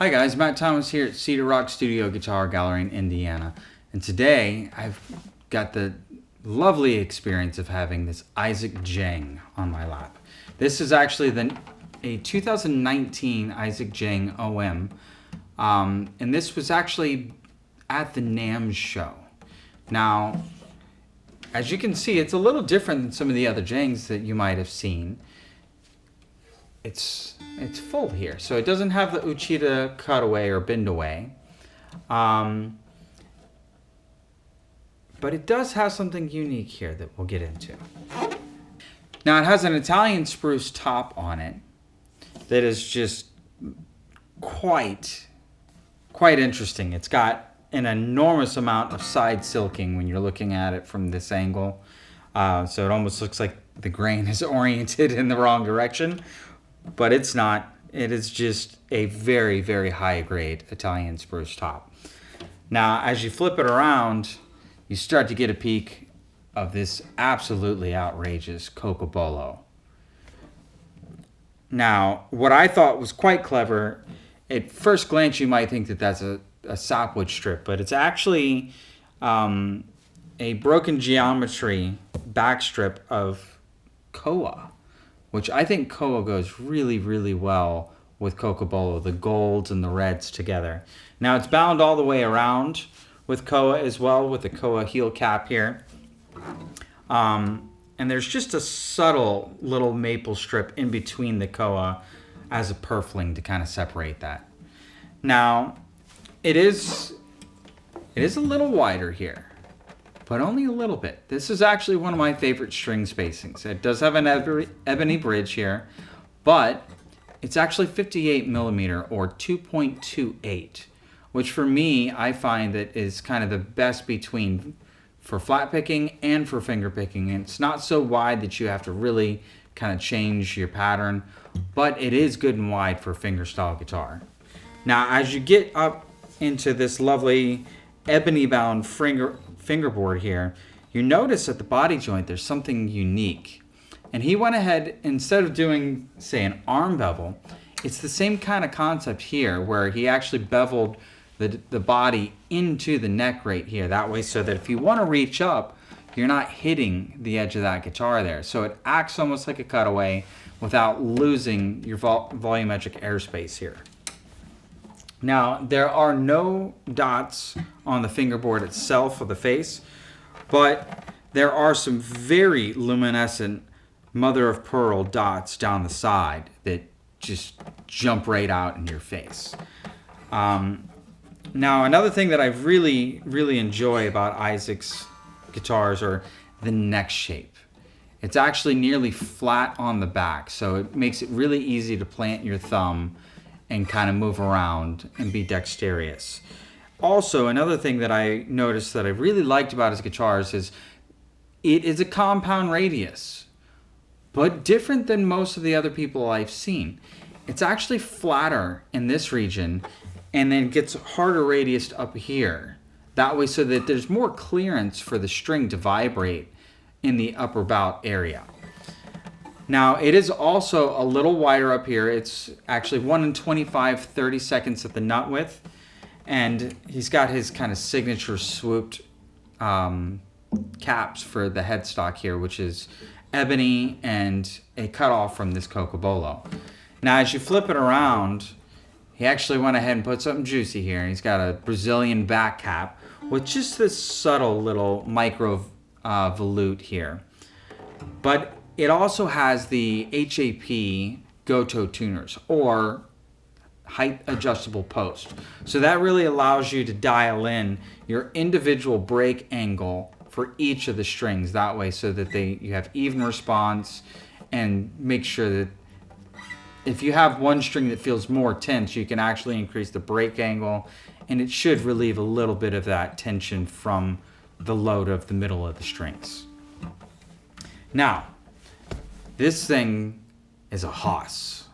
Hi guys, Matt Thomas here at Cedar Rock Studio Guitar Gallery in Indiana. And today I've got the lovely experience of having this Isaac Jang on my lap. This is actually a 2019 Isaac Jang OM. And this was actually at the NAMM show. Now, as you can see, it's a little different than some of the other Jangs that you might have seen. It's full here, so it doesn't have the Uchida cutaway or bend away, but it does have something unique here that we'll get into. Now it has an Italian spruce top on it that is just quite interesting. It's got an enormous amount of side silking when you're looking at it from this angle, so it almost looks like the grain is oriented in the wrong direction. But it's not. It is just a very, very high grade Italian spruce top. Now, as you flip it around, you start to get a peek of this absolutely outrageous Cocobolo. Now, what I thought was quite clever, at first glance you might think that that's a sapwood strip, but it's actually a broken geometry back strip of koa, which I think koa goes really, really well with Cocobolo, the golds and the reds together. Now it's bound all the way around with koa as well, with the koa heel cap here. And there's just a subtle little maple strip in between the koa as a purfling to kind of separate that. Now, it is a little wider here, but only a little bit. This is actually one of my favorite string spacings. It does have an ebony bridge here, but it's actually 58 millimeter or 2.28, which for me, I find that is kind of the best between for flat picking and for finger picking. And it's not so wide that you have to really kind of change your pattern, but it is good and wide for fingerstyle guitar. Now, as you get up into this lovely ebony bound fingerboard here, you notice at the body joint there's something unique. And he went ahead, instead of doing, say, an arm bevel, it's the same kind of concept here where he actually beveled the body into the neck right here. That way, so that if you want to reach up, you're not hitting the edge of that guitar there. So it acts almost like a cutaway without losing your volumetric airspace here. Now, there are no dots on the fingerboard itself or the face, but there are some very luminescent mother of pearl dots down the side that just jump right out in your face. Now, another thing that I really, really enjoy about Isaac's guitars are the neck shape. It's actually nearly flat on the back, so it makes it really easy to plant your thumb and kind of move around and be dexterous. Also, another thing that I noticed that I really liked about his guitars is it is a compound radius, but different than most of the other people I've seen. It's actually flatter in this region and then gets harder radiused up here. That way so that there's more clearance for the string to vibrate in the upper bout area. Now, it is also a little wider up here. It's actually 1 25/32 at the nut width. And he's got his kind of signature swooped caps for the headstock here, which is ebony and a cutoff from this Cocobolo. Now, as you flip it around, he actually went ahead and put something juicy here. He's got a Brazilian back cap with just this subtle little micro volute here. But it also has the HAP Goto tuners, or height adjustable post. So that really allows you to dial in your individual break angle for each of the strings that way, so that you have even response, and make sure that if you have one string that feels more tense, you can actually increase the break angle, and it should relieve a little bit of that tension from the load of the middle of the strings. Now, this thing is a hoss.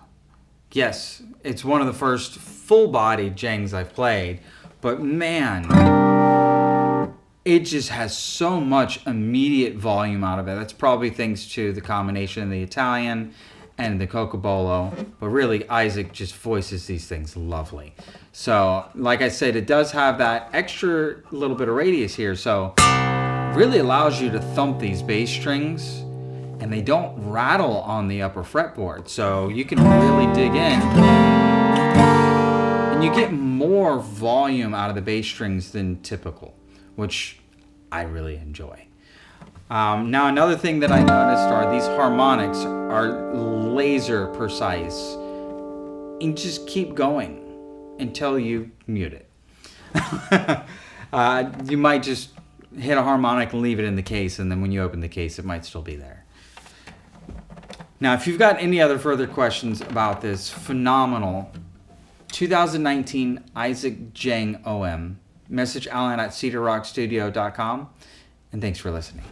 Yes, it's one of the first full-bodied Jangs I've played, but man, it just has so much immediate volume out of it. That's probably thanks to the combination of the Italian and the Cocobolo, but really Isaac just voices these things lovely. So, like I said, it does have that extra little bit of radius here, so really allows you to thump these bass strings, and they don't rattle on the upper fretboard, so you can really dig in, and you get more volume out of the bass strings than typical, which I really enjoy. Now, another thing that I noticed are these harmonics are laser precise, and just keep going until you mute it. You might just hit a harmonic and leave it in the case, and then when you open the case, it might still be there. Now, if you've got any other further questions about this phenomenal 2019 Isaac Jang OM, message Alan at cedarrockstudio.com, and thanks for listening.